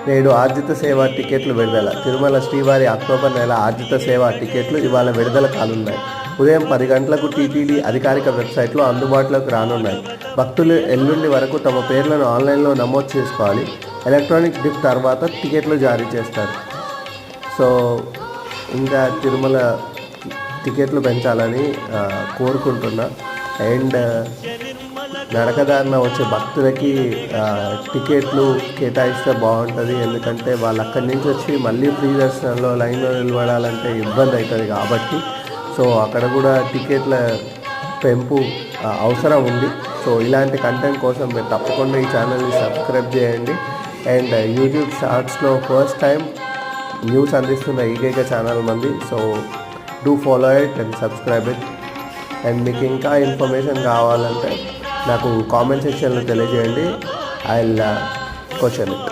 నేడు ఆర్జిత సేవ టికెట్లు విడుదల. తిరుమల శ్రీవారి అక్టోబర్ నెల ఆర్జిత సేవ టికెట్లు ఇవాళ విడుదల కానున్నాయి. ఉదయం 10 గంటలకు టీటీడీ అధికారిక వెబ్సైట్లో అందుబాటులోకి రానున్నాయి. భక్తులు ఎల్లుండి వరకు తమ పేర్లను ఆన్లైన్లో నమోదు చేసుకోవాలి. ఎలక్ట్రానిక్ డిప్ తర్వాత టికెట్లు జారీ చేస్తారు. సో ఇంకా తిరుమల టికెట్లు పెంచాలని కోరుకుంటున్నా. అండ్ నడకదారిన వచ్చే భక్తులకి టికెట్లు కేటాయిస్తే బాగుంటుంది. ఎందుకంటే వాళ్ళు అక్కడి నుంచి వచ్చి మళ్ళీ ఫ్రీ దర్శనంలో లైన్లో నిలబడాలంటే ఇబ్బంది అవుతుంది కాబట్టి సో అక్కడ కూడా టికెట్ల పెంపు అవసరం ఉంది. సో ఇలాంటి కంటెంట్ కోసం మీరు తప్పకుండా ఈ ఛానల్ని సబ్స్క్రైబ్ చేయండి. అండ్ యూట్యూబ్ షార్ట్స్లో ఫస్ట్ టైం న్యూస్ అందిస్తున్న ఏకైక ఛానల్ మంది. So do follow it and subscribe it. And మీకు ఇంకా ఇన్ఫర్మేషన్ కావాలంటే నాకు కామెంట్ సెక్షన్లో తెలియజేయండి. I will question it.